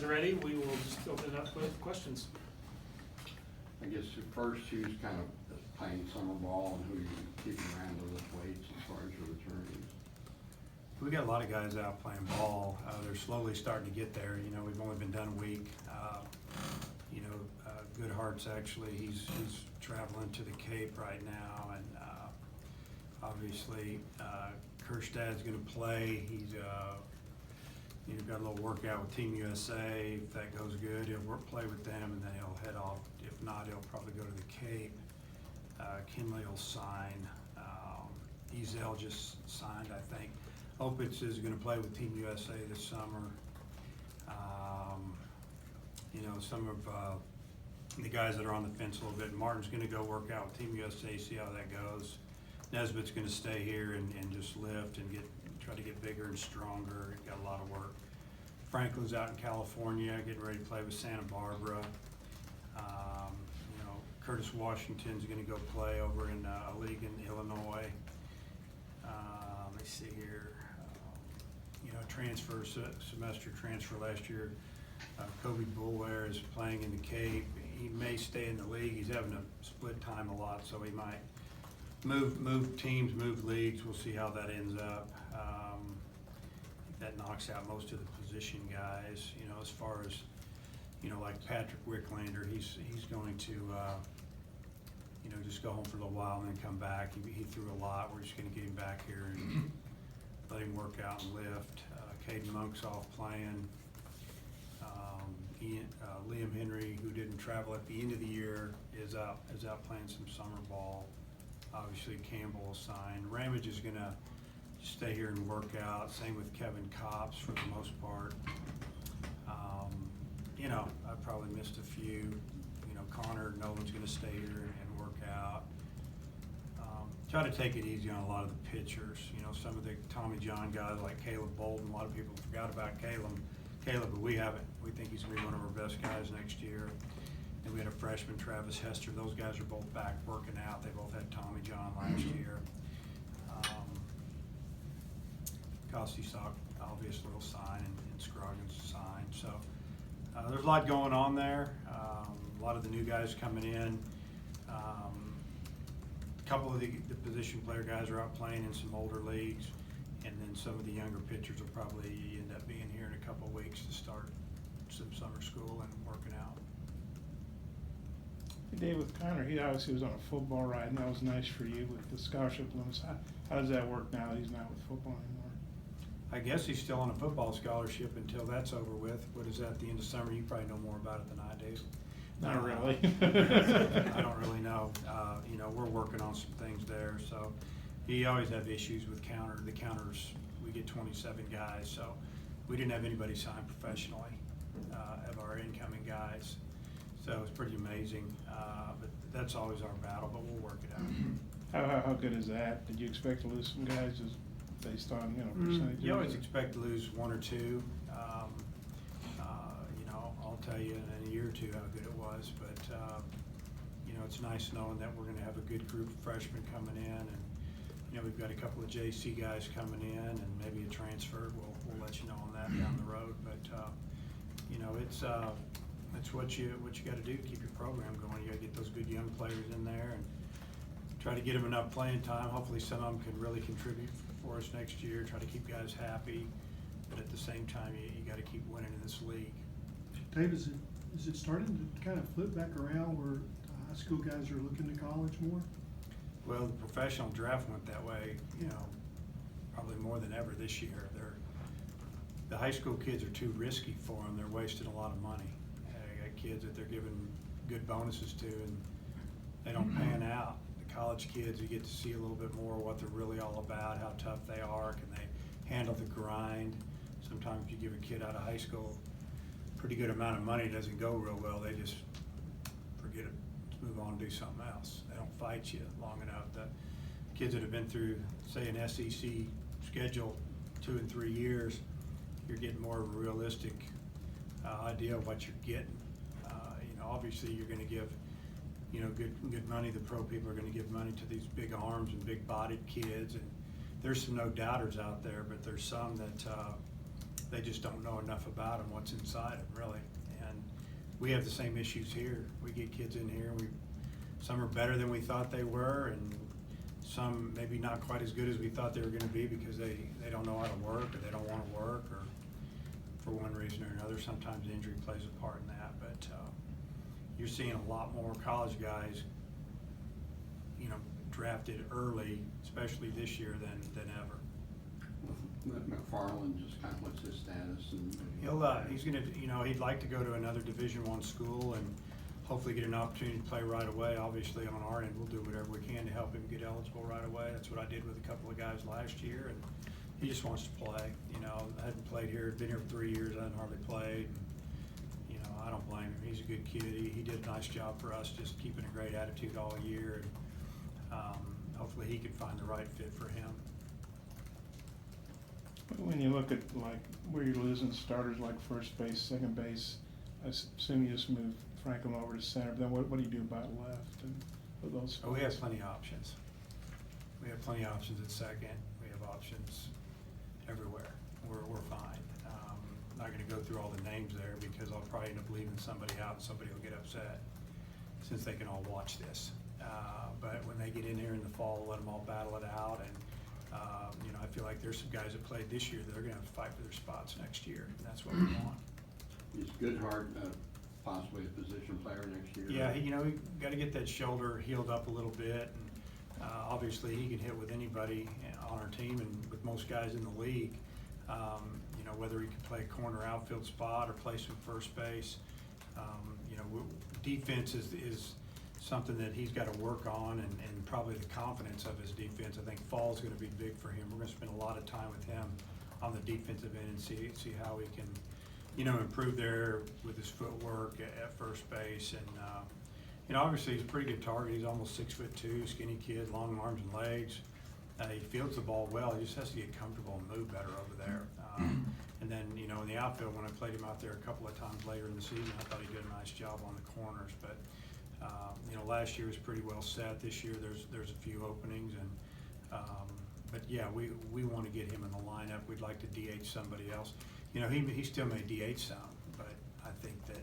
are ready, we will just open it up with questions. I guess at first, who's kind of playing summer ball and who you keeping around to lift weights as far as your returnees? We got a lot of guys out playing ball. They're slowly starting to get there. You know, we've only been done a week. Goodhart's actually, he's traveling to the Cape right now, and obviously Kerstad's going to play. He's got a little workout with Team USA. If that goes good, he'll play with them, and then he'll head off. If not, he'll probably go to the Cape. Kinley will sign. Ezel just signed, I think. Opitz is going to play with Team USA this summer. Some of the guys that are on the fence a little bit. Martin's going to go work out with Team USA, see how that goes. Nesbitt's going to stay here and just lift and try to get bigger and stronger. He's got a lot of work. Franklin's out in California, getting ready to play with Santa Barbara. Curtis Washington's going to go play over in a league in Illinois. Let me see here. Semester transfer last year. Kobe Boulware is playing in the Cape. He may stay in the league. He's having a split time a lot, so he might move teams, move leagues. We'll see how that ends up. That knocks out most of the position guys. As far as like Patrick Wicklander, he's going to just go home for a little while and then come back. He threw a lot. We're just going to get him back here and let him work out and lift. Caden Monk's off playing. Liam Henry, who didn't travel at the end of the year, is out playing some summer ball. Obviously, Campbell will sign. Ramage is going to stay here and work out. Same with Kevin Copps for the most part. I probably missed a few. Connor Nolan's going to stay here and work out. Try to take it easy on a lot of the pitchers. Some of the Tommy John guys like Caleb Bolden. A lot of people forgot about Caleb, but we haven't. We think he's going to be one of our best guys next year. And we had a freshman, Travis Hester. Those guys are both back working out. They both had Tommy John last year. Costi Sock obviously will sign, and Scroggins will sign. So there's a lot going on there. A lot of the new guys coming in. A couple of the position player guys are out playing in some older leagues, and then some of the younger pitchers will probably end up being here in a couple of weeks to start some summer school and working out. Hey, Dave, with Connor, he obviously was on a football ride, and that was nice for you with the scholarship limits. How does that work now that he's not with football anymore? I guess he's still on a football scholarship until that's over with. What is that, at the end of summer? You probably know more about it than I do. Not really. I don't really know. We're working on some things there. So he always have issues with the counters. We get 27 guys, so we didn't have anybody sign professionally of our incoming guys. So it's pretty amazing. But that's always our battle, but we'll work it out. How good is that? Did you expect to lose some guys just based on percentages? You always expect to lose one or two. I'll tell you in a year or two how good it was, but it's nice knowing that we're going to have a good group of freshmen coming in, and we've got a couple of JC guys coming in, and maybe a transfer. We'll let you know on that down the road, but it's what you got to do to keep your program going. You got to get those good young players in there and try to get them enough playing time. Hopefully some of them can really contribute for us next year. Try to keep guys happy, but at the same time you got to keep winning in this league. Dave, is it starting to kind of flip back around where high school guys are looking to college more? Well, the professional draft went that way, probably more than ever this year. The high school kids are too risky for them. They're wasting a lot of money. They got kids that they're giving good bonuses to, and they don't pan out. The college kids, you get to see a little bit more what they're really all about, how tough they are, can they handle the grind. Sometimes you give a kid out of high school pretty good amount of money, doesn't go real well, they just forget it, move on and do something else. They don't fight you long enough. The kids that have been through, say, an SEC schedule 2 and 3 years, you're getting more of a realistic idea of what you're getting. Obviously you're going to give good money. The pro people are going to give money to these big arms and big bodied kids, and there's some no doubters out there, but there's some that they just don't know enough about them, what's inside them, really. And we have the same issues here. We get kids in here, some are better than we thought they were, and some maybe not quite as good as we thought they were gonna be because they don't know how to work, or they don't wanna work, or for one reason or another. Sometimes injury plays a part in that, but you're seeing a lot more college guys, drafted early, especially this year, than ever. McFarland, just kind of what's his status and? He's gonna, he'd like to go to another Division I school and hopefully get an opportunity to play right away. Obviously, on our end, we'll do whatever we can to help him get eligible right away. That's what I did with a couple of guys last year, and he just wants to play. I hadn't played here, been here for 3 years, I hadn't hardly played. I don't blame him. He's a good kid. He did a nice job for us, just keeping a great attitude all year, and hopefully he can find the right fit for him. When you look at like where you're losing starters like first base, second base, I assume you just move Franklin over to center, but then what do you do about left and for those? Oh, we have plenty of options. We have plenty of options at second. We have options everywhere. We're fine. Not gonna go through all the names there because I'll probably end up leaving somebody out and somebody will get upset since they can all watch this. But when they get in here in the fall, let them all battle it out, and I feel like there's some guys that played this year that are gonna have to fight for their spots next year, and that's what we want. Is Goodhart possibly a position player next year? Yeah, he gotta get that shoulder healed up a little bit, and obviously he can hit with anybody on our team and with most guys in the league. Whether he can play a corner outfield spot or play some first base. Defense is something that he's got to work on, and probably the confidence of his defense. I think fall's going to be big for him. We're going to spend a lot of time with him on the defensive end and see how we can, improve there with his footwork at first base. And obviously he's a pretty good target. He's almost 6'2", skinny kid, long arms and legs. He fields the ball well. He just has to get comfortable and move better over there. And then, in the outfield, when I played him out there a couple of times later in the season, I thought he did a nice job on the corners. But, last year was pretty well set. This year, there's a few openings. But yeah, we want to get him in the lineup. We'd like to DH somebody else. He still may DH some, but I think that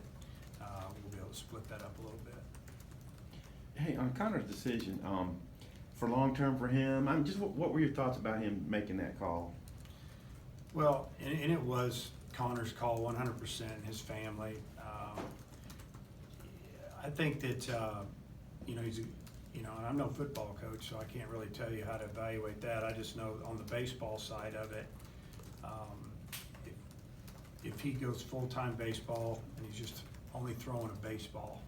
we'll be able to split that up a little bit. Hey, on Connor's decision, for long-term for him, just what were your thoughts about him making that call? Well, and it was Connor's call 100%, his family. I think that, he's, and I'm no football coach, so I can't really tell you how to evaluate that. I just know on the baseball side of it, if he goes full-time baseball and he's just only throwing a baseball,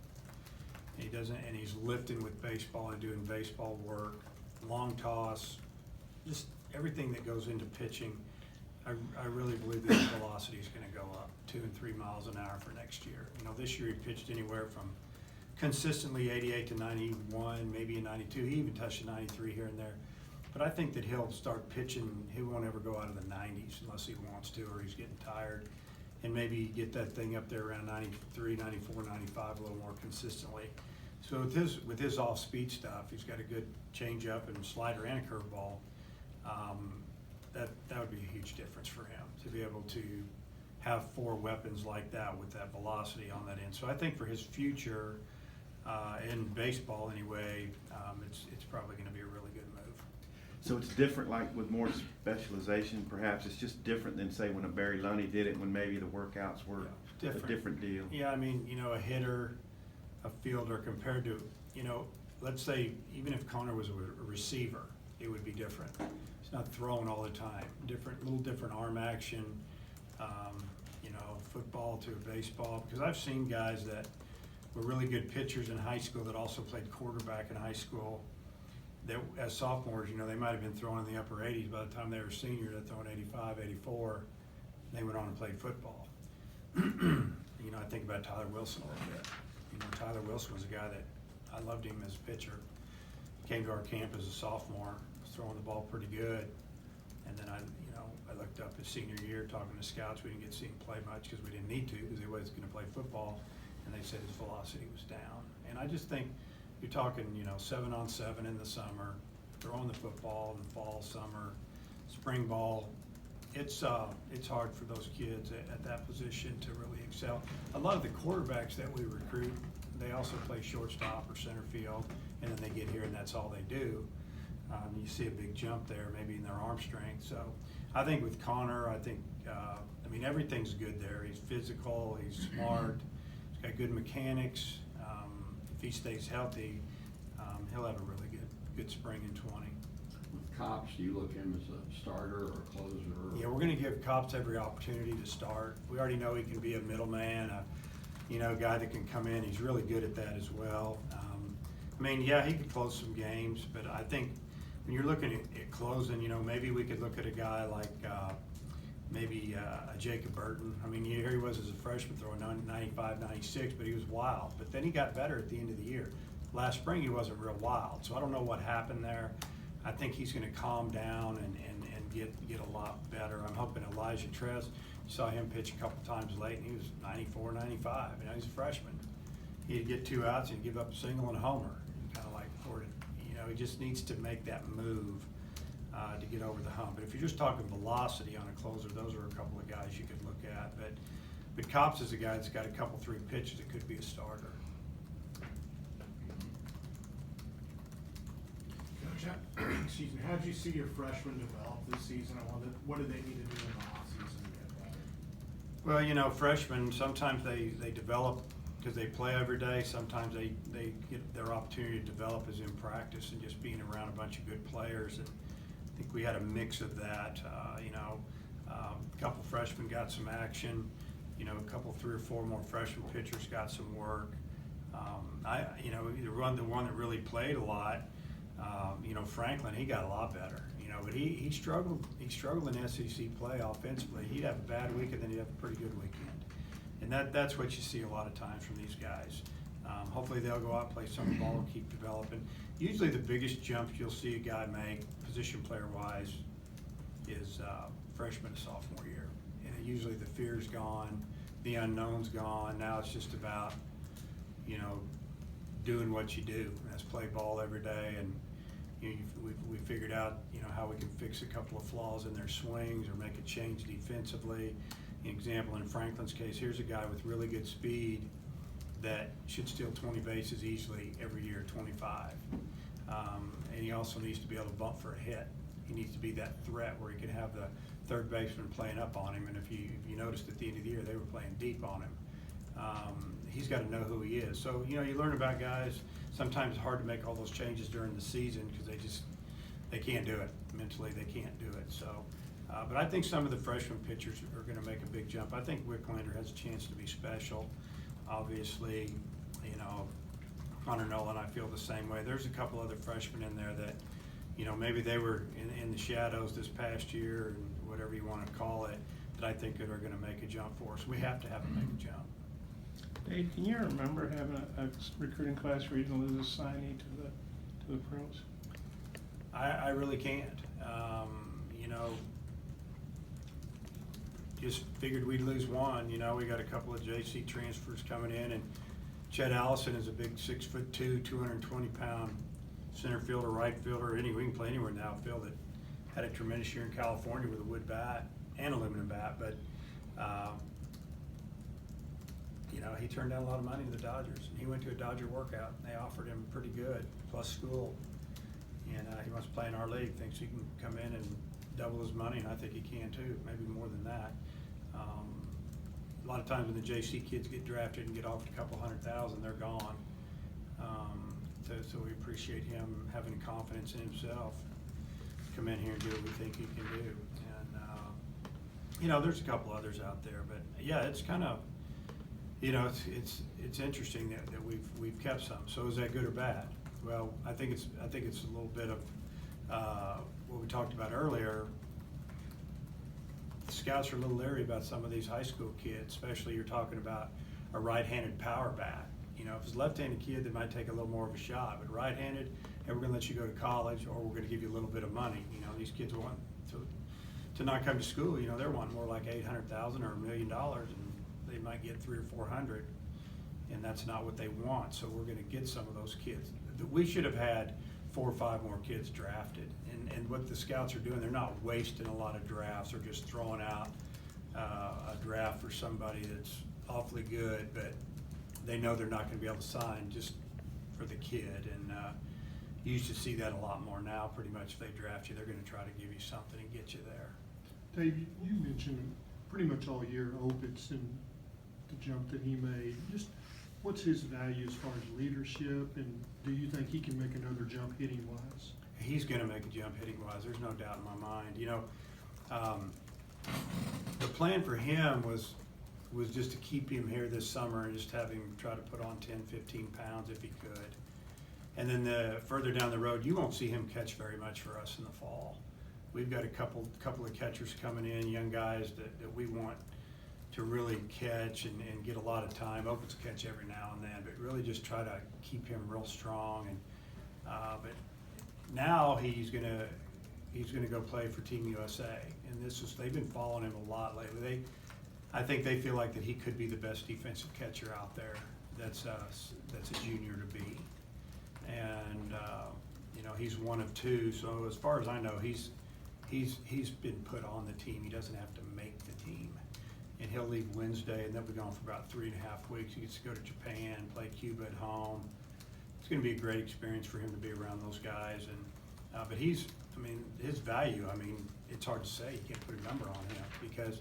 and he's lifting with baseball and doing baseball work, long toss, just everything that goes into pitching, I really believe that his velocity is gonna go up 2 and 3 miles an hour for next year. This year he pitched anywhere from consistently 88 to 91, maybe a 92. He even touched a 93 here and there. But I think that he'll start pitching, he won't ever go out of the 90s unless he wants to or he's getting tired. And maybe get that thing up there around 93, 94, 95 a little more consistently. So with his off-speed stuff, he's got a good change-up and slider and a curveball. That would be a huge difference for him to be able to have 4 weapons like that with that velocity on that end. So I think for his future in baseball anyway, it's probably going to be a really good move. So it's different, like with more specialization, perhaps it's just different than say when a Barry Lundy did it, when maybe the workouts were a different deal. Yeah, a hitter, a fielder compared to, let's say even if Connor was a receiver, it would be different. He's not throwing all the time. Little different arm action, football to baseball. Because I've seen guys that were really good pitchers in high school that also played quarterback in high school. That as sophomores, they might have been throwing in the upper 80s. By the time they were seniors, they're throwing 85, 84. They went on and played football. I think about Tyler Wilson a little bit. Tyler Wilson was a guy that I loved him as a pitcher. Came to our camp as a sophomore, was throwing the ball pretty good. And then I looked up his senior year, talking to scouts. We didn't get to see him play much because we didn't need to because he wasn't going to play football. And they said his velocity was down. And I just think you're talking, 7-on-7 in the summer, throwing the football in the fall, summer, spring ball, it's hard for those kids at that position to really excel. A lot of the quarterbacks that we recruit, they also play shortstop or center field, and then they get here and that's all they do. You see a big jump there, maybe in their arm strength. So I think with Connor, I think, I mean, everything's good there. He's physical, he's smart, he's got good mechanics. If he stays healthy, he'll have a really good spring in 20. With Cops, do you look him as a starter or a closer? Or? Yeah, we're gonna give Cops every opportunity to start. We already know he can be a middleman, a guy that can come in. He's really good at that as well. I mean, yeah, he could close some games, but I think when you're looking at closing, maybe we could look at a guy like maybe a Jacob Burton. I mean, here he was as a freshman throwing 95, 96, but he was wild. But then he got better at the end of the year. Last spring, he wasn't real wild, so I don't know what happened there. I think he's gonna calm down and get a lot better. I'm hoping Elijah Tress, you saw him pitch a couple times late, and he was 94, 95. He's a freshman. He'd get 2 outs and give up a single and a homer, kind of like Gordon. He just needs to make that move to get over the hump. But if you're just talking velocity on a closer, those are a couple of guys you could look at. But Cops is a guy that's got a couple, 3 pitches that could be a starter. Coach, excuse me, how'd you see your freshmen develop this season? What do they need to do in the offseason to get better? Well, freshmen, sometimes they develop because they play every day. Sometimes they get their opportunity to develop is in practice and just being around a bunch of good players. And I think we had a mix of that. A couple freshmen got some action. A couple, 3 or 4 more freshman pitchers got some work. The one that really played a lot, Franklin, he got a lot better. But he struggled in SEC play offensively. He'd have a bad week and then he'd have a pretty good weekend. And that's what you see a lot of times from these guys. Hopefully they'll go out, play summer ball, and keep developing. Usually the biggest jumps you'll see a guy make, position player-wise, is freshman to sophomore year. And usually the fear's gone, the unknown's gone. Now it's just about, doing what you do. That's play ball every day, and we figured out, how we can fix a couple of flaws in their swings or make a change defensively. An example in Franklin's case, here's a guy with really good speed that should steal 20 bases easily every year, 25. And he also needs to be able to bump for a hit. He needs to be that threat where he can have the third baseman playing up on him. And if you noticed at the end of the year, they were playing deep on him. He's got to know who he is. So, you learn about guys. Sometimes it's hard to make all those changes during the season because they can't do it. Mentally, they can't do it. So, but I think some of the freshman pitchers are going to make a big jump. I think Wicklander has a chance to be special. Obviously, Connor Nolan, I feel the same way. There's a couple other freshmen in there that, maybe they were in the shadows this past year, and whatever you want to call it, that I think that are going to make a jump for us. We have to have them make a jump. Dave, can you remember having a recruiting class where you didn't lose a signee to the pros? I really can't. Just figured we'd lose one. We got a couple of JC transfers coming in, and Chet Allison is a big 6'2", 220-pound center fielder, right fielder. We can play anywhere in the outfield. That had a tremendous year in California with a wood bat and aluminum bat, but he turned down a lot of money to the Dodgers. He went to a Dodger workout, and they offered him pretty good, plus school. And he wants to play in our league, thinks he can come in and double his money, and I think he can too, maybe more than that. A lot of times when the JC kids get drafted and get offered a couple $100,000, they're gone. So we appreciate him having confidence in himself to come in here and do what we think he can do. And there's a couple others out there, but yeah, it's kind of, it's interesting that we've kept some. So is that good or bad? Well, I think it's a little bit of what we talked about earlier. The scouts are a little leery about some of these high school kids, especially you're talking about a right-handed power bat. If it's a left-handed kid, they might take a little more of a shot, but right-handed, and we're going to let you go to college, or we're going to give you a little bit of money. These kids want to not come to school. They're wanting more like $800,000 or $1 million, and they might get 300 or 400, and that's not what they want. So we're going to get some of those kids. We should have had 4 or 5 more kids drafted. And what the scouts are doing, they're not wasting a lot of drafts or just throwing out a draft for somebody that's awfully good, but they know they're not gonna be able to sign just for the kid. And you used to see that a lot more now. Pretty much if they draft you, they're gonna try to give you something and get you there. Dave, you mentioned pretty much all year Opitz and the jump that he made. Just what's his value as far as leadership, and do you think he can make another jump hitting wise? He's gonna make a jump hitting wise, there's no doubt in my mind. You know, the plan for him was just to keep him here this summer and just have him try to put on 10, 15 pounds if he could. And then further down the road, you won't see him catch very much for us in the fall. We've got a couple of catchers coming in, young guys that we want to really catch and get a lot of time. Opitz catch every now and then, but really just try to keep him real strong. And but now he's gonna go play for Team USA, and they've been following him a lot lately. I think they feel like that he could be the best defensive catcher out there. That's a junior to be, and you know, he's one of 2. So as far as I know, he's been put on the team. He doesn't have to make the team, and he'll leave Wednesday, and they'll be gone for about 3.5 weeks. He gets to go to Japan, play Cuba at home. It's going to be a great experience for him to be around those guys. And but his value, it's hard to say. You can't put a number on him because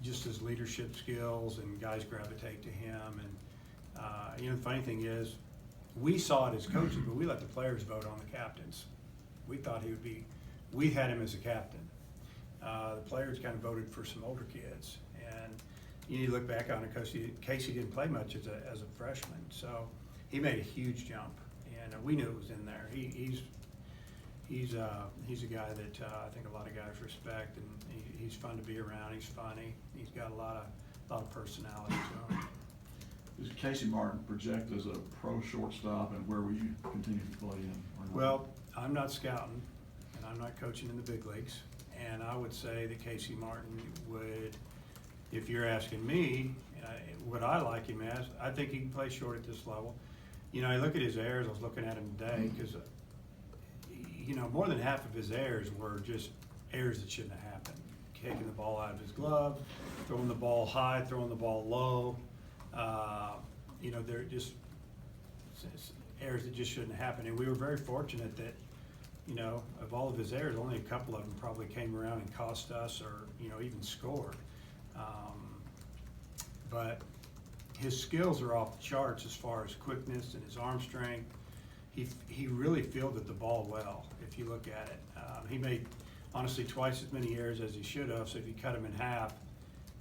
just his leadership skills, and guys gravitate to him. And you know, the funny thing is, we saw it as coaches, but we let the players vote on the captains. We thought he would be. We had him as a captain. The players kind of voted for some older kids, and you look back on it, Casey didn't play much as a freshman, so he made a huge jump, and we knew it was in there. He's a guy that I think a lot of guys respect, and he's fun to be around. He's funny. He's got a lot of personality to him. Does Casey Martin project as a pro shortstop, and where will you continue to play in? Or not? Well, I'm not scouting, and I'm not coaching in the big leagues, and I would say that Casey Martin would, if you're asking me, what I like him as, I think he can play short at this level. You know, I look at his errors. I was looking at him today because, you know, more than half of his errors were just errors that shouldn't have happened. Taking the ball out of his glove, throwing the ball high, throwing the ball low. You know, they're just errors that just shouldn't happen. And we were very fortunate that, you know, of all of his errors, only a couple of them probably came around and cost us, or, you know, even scored. But his skills are off the charts as far as quickness and his arm strength. He really fielded the ball well, if you look at it. He made, honestly, twice as many errors as he should have, so if you cut him in half,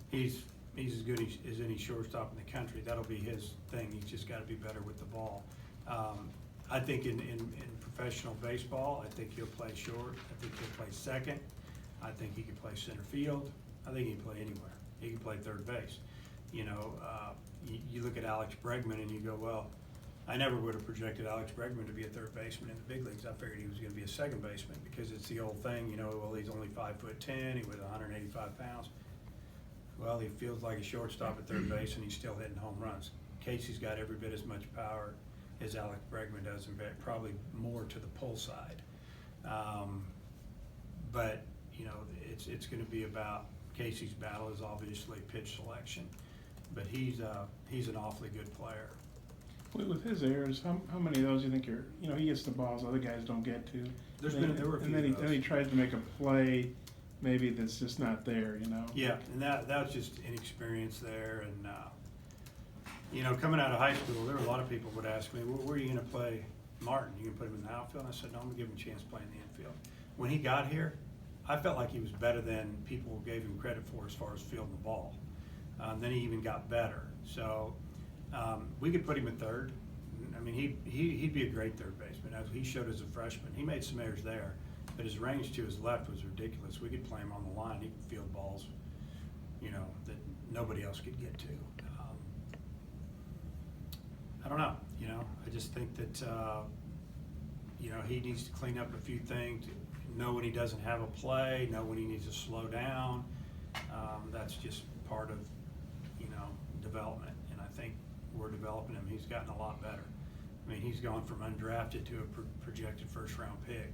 he's as good as any shortstop in the country. That'll be his thing. He's just got to be better with the ball. I think in professional baseball, I think he'll play short. I think he'll play second. I think he can play center field. I think he can play anywhere. He can play third base. You know, you look at Alex Bregman and you go, well, I never would have projected Alex Bregman to be a third baseman in the big leagues. I figured he was going to be a second baseman because it's the old thing, you know, well, he's only 5'10", he weighs 185 pounds. Well, he feels like a shortstop at third base, and he's still hitting home runs. Casey's got every bit as much power as Alex Bregman does, and probably more to the pull side. But, you know, it's going to be about Casey's battle is obviously pitch selection, but he's an awfully good player. With his errors, how many of those do you think are, you know, he gets the balls other guys don't get to? There were a few and then of those. he tries to make a play, maybe that's just not there, you know? Yeah, and that was just inexperience there. And, you know, coming out of high school, there were a lot of people would ask me, where are you going to play Martin? You going to put him in the outfield? And I said, no, I'm going to give him a chance playing the infield. When he got here, I felt like he was better than people gave him credit for as far as fielding the ball. Then he even got better. So we could put him at third. I mean, he'd be a great third baseman. As he showed as a freshman, he made some errors there, but his range to his left was ridiculous. We could play him on the line. He could field balls, you know, that nobody else could get to. I don't know, you know. I just think that, you know, he needs to clean up a few things, know when he doesn't have a play, know when he needs to slow down. That's just part of, you know, development, and I think we're developing him. He's gotten a lot better. I mean, he's gone from undrafted to a projected first-round pick,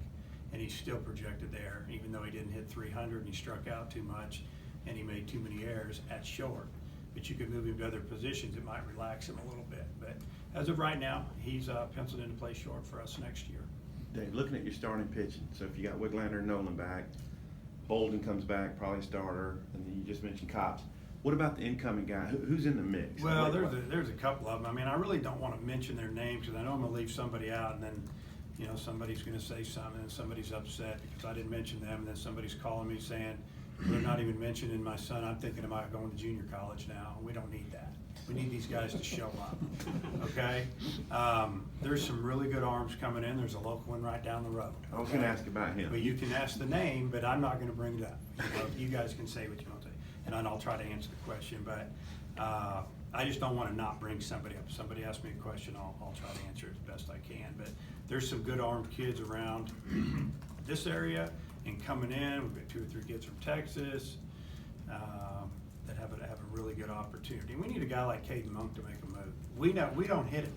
and he's still projected there, even though he didn't hit 300 and he struck out too much and he made too many errors at short. But you could move him to other positions, it might relax him a little bit. But as of right now, he's penciled in to play short for us next year. Dave, looking at your starting pitching, so if you got Wiglander and Nolan back, Bolden comes back, probably starter, and then you just mentioned Cops. What about the incoming guy? Who's in the mix? Well, there's a couple of them. I mean, I really don't want to mention their names because I know I'm gonna leave somebody out, and then, you know, somebody's gonna say something, and somebody's upset because I didn't mention them, and then somebody's calling me saying, they're not even mentioning my son. I'm thinking about going to junior college now. We don't need that. We need these guys to show up, okay? There's some really good arms coming in. There's a local one right down the road. I was gonna ask about him. Well, you can ask the name, but I'm not gonna bring it up. You know, you guys can say what you want to say, and then I'll try to answer the question, but I just don't wanna not bring somebody up. If somebody asks me a question, I'll try to answer it as best I can. But there's some good armed kids around this area and coming in. We've got 2 or 3 kids from Texas that have a really good opportunity. We need a guy like Caden Monk to make a move. We know we don't hit him.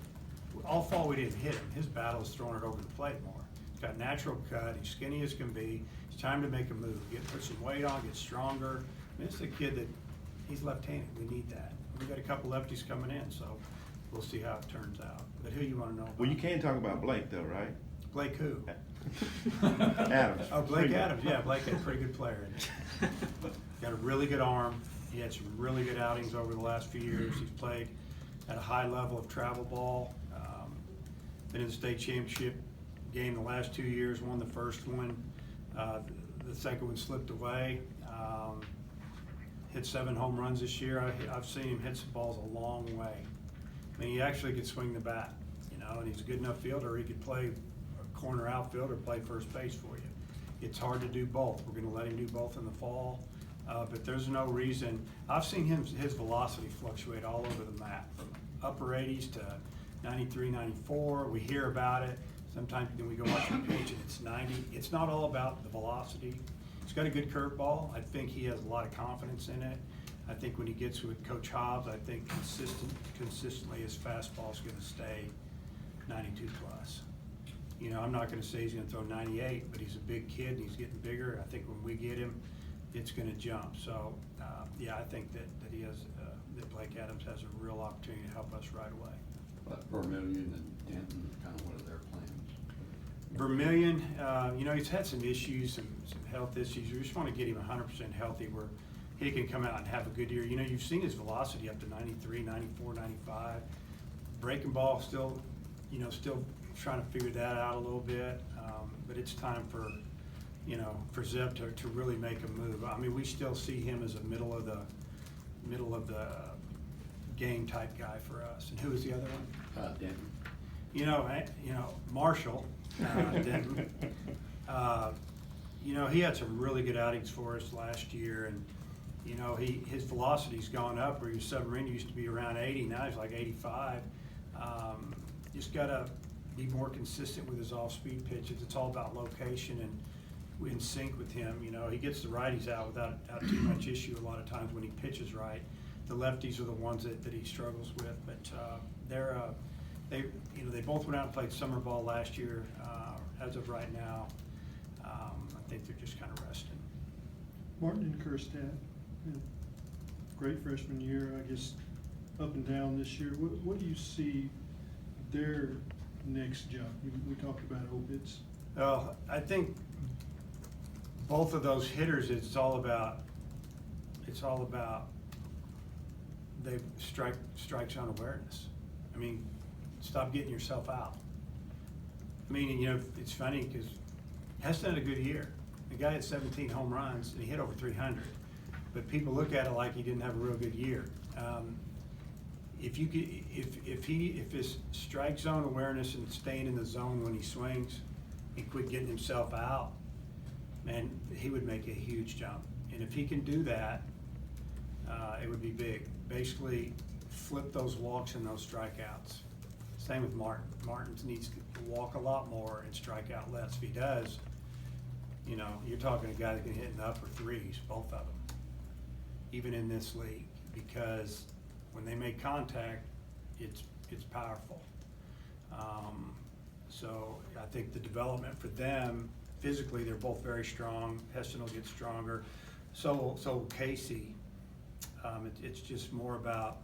All fall we didn't hit him. His battle is throwing it over the plate more. He's got natural cut. He's skinny as can be. It's time to make a move. Put some weight on. Get stronger. I mean, this is a kid that he's left-handed. We need that. We got a couple lefties coming in, so we'll see how it turns out. But who you want to know about? Well, you can talk about Blake though, right? Blake who? Adams. Oh, Blake Adams. Yeah, Blake had a pretty good player. Got a really good arm. He had some really good outings over the last few years. He's played at a high level of travel ball. Been in the state championship game the last 2 years, won the first one. The second one slipped away. Hit 7 home runs this year. I've seen him hit some balls a long way. I mean, he actually could swing the bat, you know, and he's a good enough fielder. He could play a corner outfield or play first base for you. It's hard to do both. We're gonna let him do both in the fall. But there's no reason. I've seen his velocity fluctuate all over the map, from upper 80s to 93, 94. We hear about it. Sometimes then we go watch the pitch and it's 90. It's not all about the velocity. He's got a good curveball. I think he has a lot of confidence in it. I think when he gets with Coach Hobbs, I think consistently his fastball is going to stay 92 plus. You know, I'm not going to say he's going to throw 98, but he's a big kid and he's getting bigger. I think when we get him, it's going to jump. So, yeah, I think that he has, that Blake Adams has a real opportunity to help us right away. But Vermillion and Denton, kind of what are their plans? Vermillion, you know, he's had some issues, some health issues. We just want to get him 100% healthy where he can come out and have a good year. You know, you've seen his velocity up to 93, 94, 95. Breaking ball still, you know, still trying to figure that out a little bit. But it's time for, you know, for Zeb to really make a move. I mean, we still see him as a middle of the game type guy for us. And who was the other one? Denton. You know, Marshall, Denton. You know, he had some really good outings for us last year, and you know, his velocity's gone up. Where he was submarine, he used to be around 80, now he's like 85. Just gotta be more consistent with his off-speed pitches. It's all about location and we're in sync with him. You know, he gets the righties out without too much issue a lot of times when he pitches right. The lefties are the ones that he struggles with, but they both went out and played summer ball last year. As of right now, I think they're just kind of resting. Martin and Kerstad, great freshman year, I guess, up and down this year. What do you see their next jump? We talked about Opitz. Well, I think both of those hitters, it's all about they strike zone awareness. I mean, stop getting yourself out. I mean, you know, it's funny because Heston had a good year. The guy had 17 home runs and he hit over 300. But people look at it like he didn't have a real good year. If his strike zone awareness and staying in the zone when he swings and quit getting himself out, man, he would make a huge jump. And if he can do that, it would be big. Basically, flip those walks and those strikeouts. Same with Martin. Martin needs to walk a lot more and strike out less. If he does, you know, you're talking a guy that can hit in the upper threes, both of them, even in this league, because when they make contact, it's powerful. So I think the development for them, physically, they're both very strong. Heston will get stronger. So will Casey. It's just more about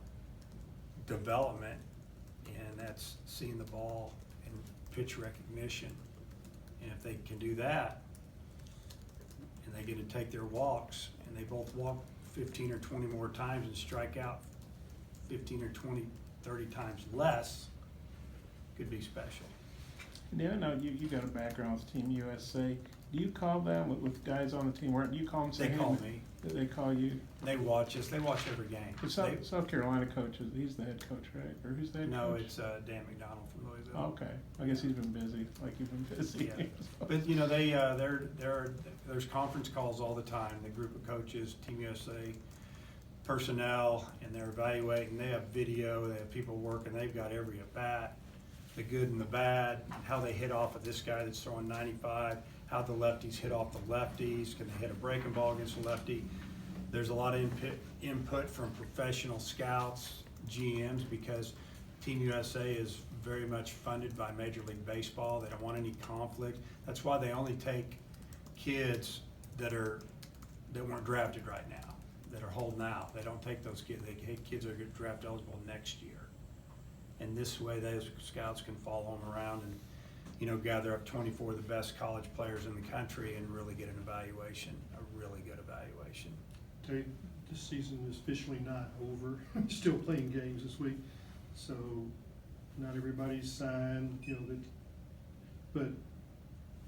development, and that's seeing the ball and pitch recognition. And if they can do that, and they get to take their walks, and they both walk 15 or 20 more times and strike out 15 or 20, 30 times less, could be special. Yeah, I know you got a background with Team USA. Do you call them with guys on the team? Do you call them? They call me. They call you? They watch us. They watch every game. The They- South Carolina coach, he's the head coach, right? Or who's the head No, coach? it's Dan McDonald from Louisville. Oh, okay, I guess he's been busy, like you've been busy. Yeah. But there's conference calls all the time. The group of coaches, Team USA personnel, and they're evaluating. They have video. They have people working. They've got every at bat, the good and the bad, how they hit off of this guy that's throwing 95, how the lefties hit off the lefties. Can they hit a breaking ball against a lefty? There's a lot of input from professional scouts, GMs, because Team USA is very much funded by Major League Baseball. They don't want any conflict. That's why they only take kids that weren't drafted right now, that are holding out. They don't take those kids. They take kids that are draft eligible next year. And this way, those scouts can follow them around and, gather up 24 of the best college players in the country and really get an evaluation, a really good evaluation. Tell you, this season is officially not over. Still playing games this week, so not everybody's signed, but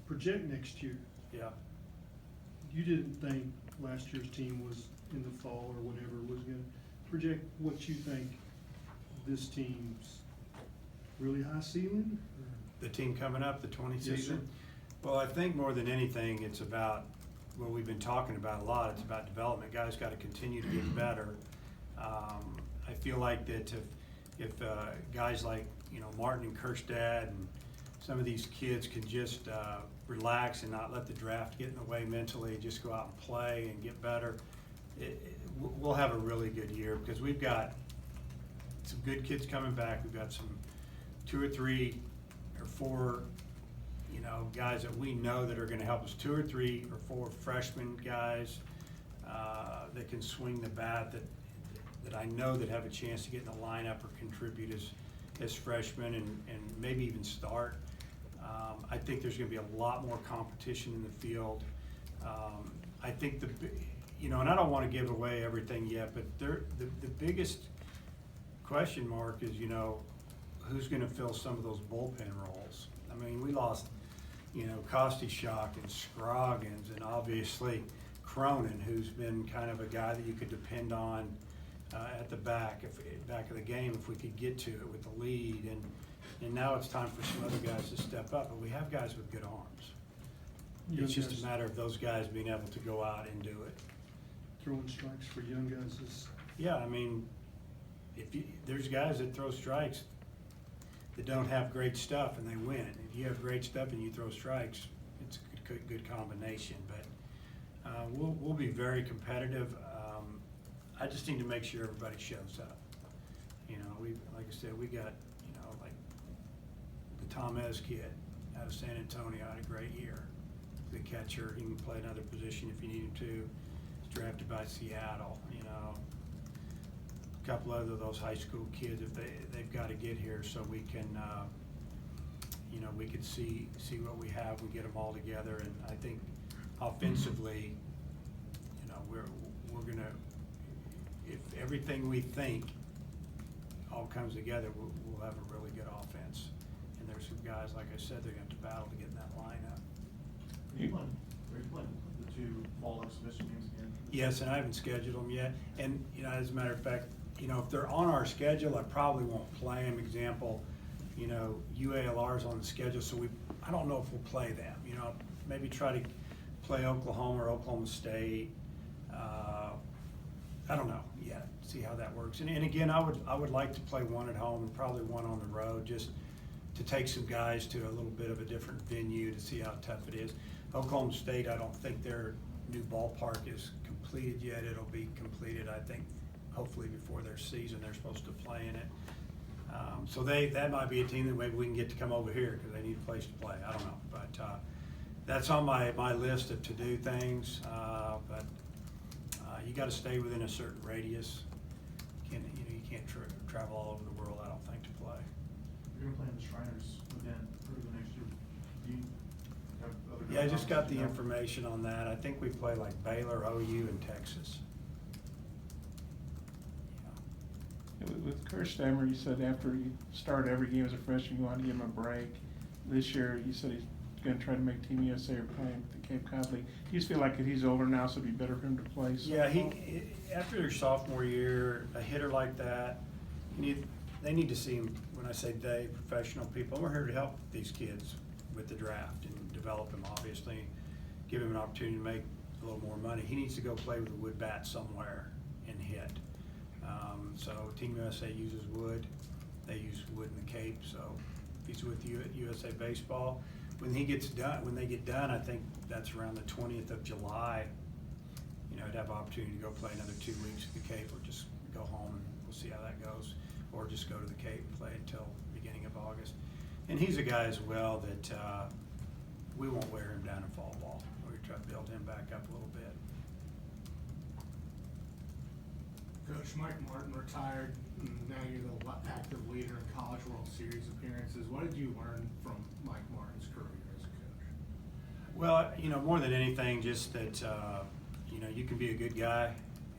project next year. Yeah. You didn't think last year's team was in the fall or whatever was gonna project what you think this team's really high ceiling? The team coming up, the 20 Yes, sir. season? Well, I think more than anything, it's about what we've been talking about a lot. It's about development. Guys got to continue to get better. I feel like that if guys like, Martin and Kirstad and some of these kids can just relax and not let the draft get in the way mentally, just go out and play and get better, we'll have a really good year, because we've got some good kids coming back. We've got some 2 or 3 or 4, guys that we know that are gonna help us, 2 or 3 or 4 freshman guys that can swing the bat, that I know that have a chance to get in the lineup or contribute as freshmen and maybe even start. I think there's gonna be a lot more competition in the field. I think and I don't wanna give away everything yet, but the biggest question mark is, who's gonna fill some of those bullpen roles? I mean, we lost, Kostichuk and Scroggins, and obviously Cronin, who's been kind of a guy that you could depend on at the back of the game if we could get to it with the lead. And now it's time for some other guys to step up, but we have guys with good arms. Young It's just guys a matter of those guys being able to go out and do it. Throwing strikes for young guys is, Yeah, I mean, there's guys that throw strikes that don't have great stuff and they win. If you have great stuff and you throw strikes, it's a good combination. But we'll be very competitive. I just need to make sure everybody shows up. Like I said, we got, like the Tomez kid out of San Antonio had a great year. The catcher, he can play another position if you need him to. He's drafted by Seattle, A couple other of those high school kids, if they've got to get here so we can, we can see what we have, we get them all together, and I think offensively, we're gonna, if everything we think all comes together, we'll have a really good offense. And there's some guys, like I said, they're gonna have to battle to get in that lineup. Are you playing the 2 fall exhibition games again? Yes, and I haven't scheduled them yet. And, as a matter of fact, if they're on our schedule, I probably won't play them. Example, UALR's on the schedule, so I don't know if we'll play them. Maybe try to play Oklahoma or Oklahoma State. I don't know yet, see how that works. And again, I would like to play one at home and probably one on the road, just to take some guys to a little bit of a different venue to see how tough it is. Oklahoma State, I don't think their new ballpark is completed yet. It'll be completed, I think, hopefully before their season. They're supposed to play in it. So that might be a team that maybe we can get to come over here, because they need a place to play, I don't know, but, that's on my list of to-do things, but, you gotta stay within a certain radius. You can't travel all over the world, I don't think, to play. You're gonna play in the Shriners again for the next year. Do you have other? Yeah, I just got the you know? information on that. I think we play like Baylor, OU, and Texas. With Kerstammer, you said after he started every game as a freshman, you wanted to give him a break. This year, you said he's gonna try to make Team USA or playing with the Cape Cod League. Do you just feel like if he's older now, so it'd be better for him to play Yeah, softball? after their sophomore year, a hitter like that, they need to see him, when I say they, professional people, we're here to help these kids with the draft and develop them, obviously, give him an opportunity to make a little more money. He needs to go play with a wood bat somewhere and hit. So Team USA uses wood, they use wood in the Cape, so if he's with USA Baseball, when they get done, I think that's around the 20th of July, I'd have an opportunity to go play another 2 weeks at the Cape, or just go home and we'll see how that goes, or just go to the Cape and play until beginning of August. And he's a guy as well that we won't wear him down in fall ball. We're trying to build him back up a little bit. Coach Mike Martin retired, and now you're the active leader in College World Series appearances. What did you learn from Mike Martin's career as a coach? Well, more than anything, just that, you can be a good guy.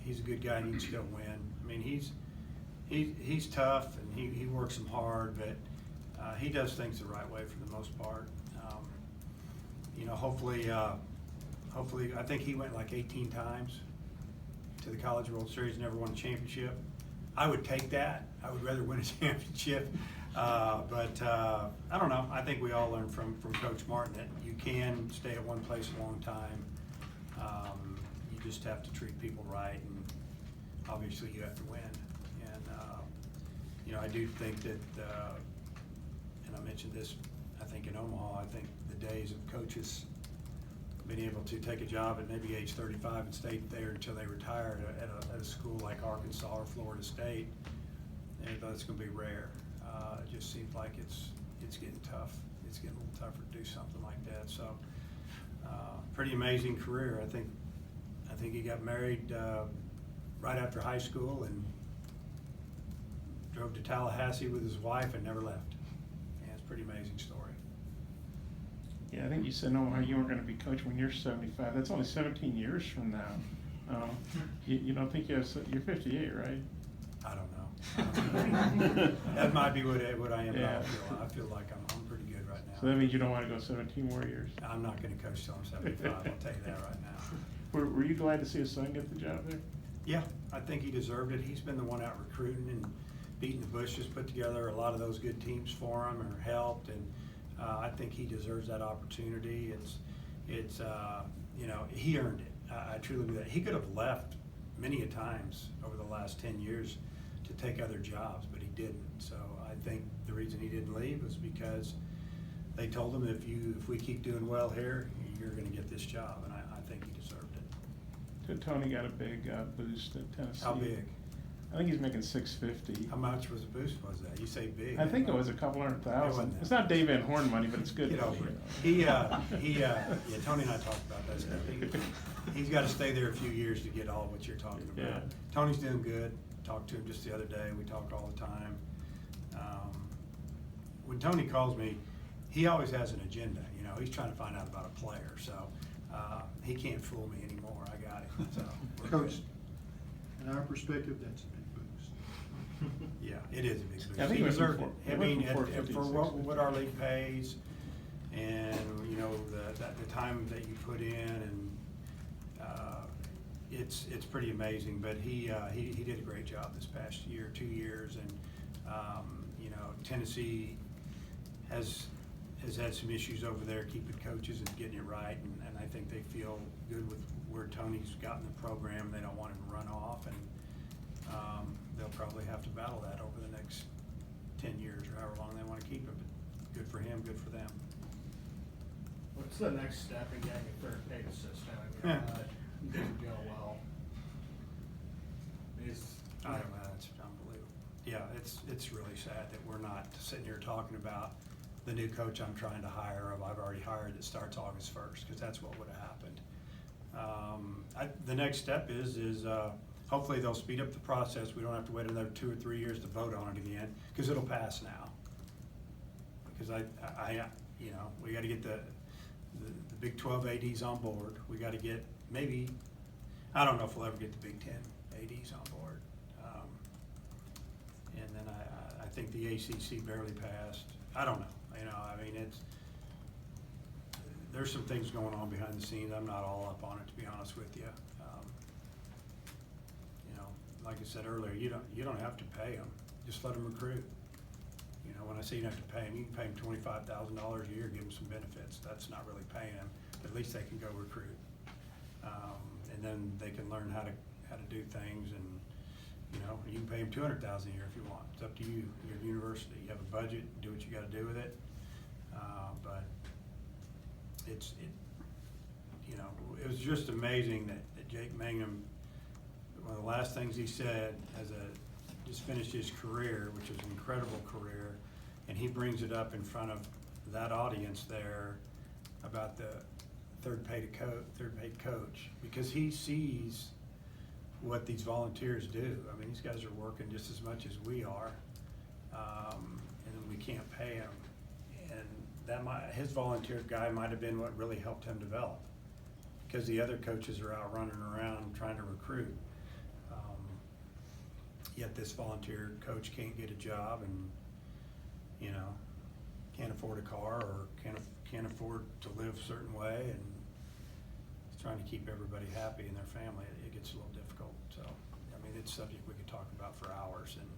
He's a good guy and you can still win. I mean, he's tough and he works them hard, but he does things the right way for the most part. Hopefully, I think he went like 18 times to the College World Series, never won a championship. I would take that. I would rather win a championship. But I don't know. I think we all learned from Coach Martin that you can stay at one place a long time. You just have to treat people right, and obviously you have to win. And I do think that, and I mentioned this, I think in Omaha, I think the days of coaches being able to take a job at maybe age 35 and stay there until they retired at a school like Arkansas or Florida State, and that's going to be rare. It just seems like it's getting tough. It's getting a little tougher to do something like that. So, pretty amazing career. I think he got married right after high school and drove to Tallahassee with his wife and never left. Yeah, it's a pretty amazing story. Yeah, I think you said, no, you weren't gonna be coach when you're 75. That's only 17 years from now. You don't think you're 58, right? I don't know. That might be what I am. Yeah. I feel like I'm pretty good right now. So that means you don't wanna go 17 more years? I'm not gonna coach till I'm 75, I'll tell you that right now. Were you glad to see his son get the job there? Yeah, I think he deserved it. He's been the one out recruiting and beating the bushes, put together a lot of those good teams for him or helped, and I think he deserves that opportunity. It's he earned it. I truly believe that. He could have left many a times over the last 10 years to take other jobs, but he didn't. So I think the reason he didn't leave was because they told him, if we keep doing well here, you're gonna get this job, and I think he deserved it. Tony got a big boost at Tennessee. How big? I think he's making $650. How much was the boost was that? You say big. I think it was a couple $100,000. wasn't that It's not Dave Van Horn money, but it's good. Get over it. Tony and I talked about that stuff. He's got to stay there a few years to get all what you're talking about. Yeah. Tony's doing good. Talked to him just the other day. We talk all the time. When Tony calls me, he always has an agenda. He's trying to find out about a player. So he can't fool me anymore. I got him. So we're Coach, good. in our perspective, that's a big boost. Yeah, it is a big boost. I think He it went from deserved four- it. I it went mean, from 450 for to what our league pays, and the time that you put in, and it's pretty amazing. But he did a great job this past year, 2 years, and Tennessee has had some issues over there keeping coaches and getting it right, and I think they feel good with where Tony's gotten the program. They don't want him to run off, and they'll probably have to battle that over the next 10 years or however long they want to keep him. But good for him, good for them. What's the next step in getting a third paid assistant? Yeah. Didn't go well. I don't know, it's unbelievable. Yeah, it's really sad that we're not sitting here talking about the new coach I'm trying to hire, or I've already hired, that starts August 1st, because that's what would have happened. The next step is hopefully they'll speed up the process. We don't have to wait another 2 or 3 years to vote on it again, because it'll pass now. Because you know, we gotta get the Big 12 ADs on board. We gotta get, maybe, I don't know if we'll ever get the Big 10 ADs on board. And then I think the ACC barely passed. I don't know, you know, I mean, there's some things going on behind the scenes. I'm not all up on it, to be honest with you. You know, like I said earlier, you don't have to pay them. Just let them recruit. You know, when I say you don't have to pay them, you can pay them $25,000 a year, give them some benefits. That's not really paying them, but at least they can go recruit. And then they can learn how to do things, and you know, you can pay them $200,000 a year if you want. It's up to you. You're a university. You have a budget. Do what you got to do with it. But you know, it was just amazing that Jake Mangum, one of the last things he said just finished his career, which was an incredible career, and he brings it up in front of that audience there about the third paid coach, because he sees what these volunteers do. I mean, these guys are working just as much as we are, and we can't pay them. And his volunteer guy might have been what really helped him develop, because the other coaches are out running around trying to recruit. Yet this volunteer coach can't get a job, and you know, can't afford a car, or can't afford to live a certain way, and he's trying to keep everybody happy in their family. It gets a little difficult. So I mean, it's a subject we could talk about for hours. And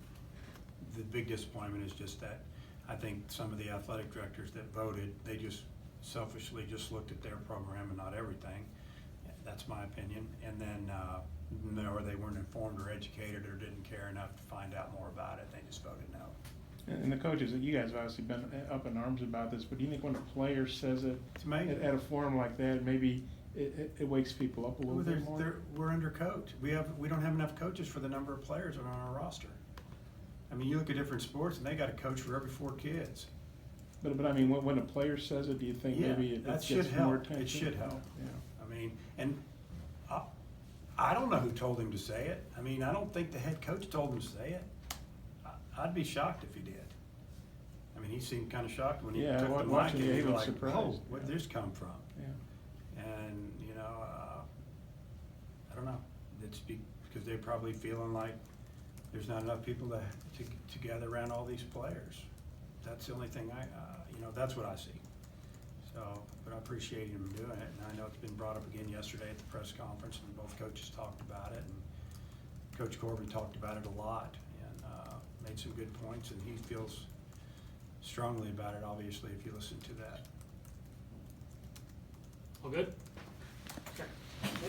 the big disappointment is just that I think some of the athletic directors that voted, they just selfishly just looked at their program and not everything. That's my opinion. And then or they weren't informed or educated, or didn't care enough to find out more about it. They just voted no. And the coaches, you guys have obviously been up in arms about this, but do you think when a player says it It's amazing. at a forum like that, maybe it wakes people up a little bit more? We're undercoached. We don't have enough coaches for the number of players that are on our roster. I mean, you look at different sports, and they got a coach for every 4 kids. But I mean, when a player says it, do you think Yeah, maybe it that gets should more help. attention? It should help. Yeah. I mean, and I don't know who told him to say it. I mean, I don't think the head coach told him to say it. I'd be shocked if he did. I mean, he seemed kind of shocked when he Yeah, took the mic, watching and it, he he was was like, surprised. "Oh, where'd Yeah. this come from?" Yeah. And you know, I don't know. It's because they're probably feeling like there's not enough people to gather around all these players. That's the only thing you know, that's what I see. So, but I appreciate him doing it, and I know it's been brought up again yesterday at the press conference, and both coaches talked about it, and Coach Corbin talked about it a lot, and made some good points, and he feels strongly about it, obviously, if you listen to that. All good?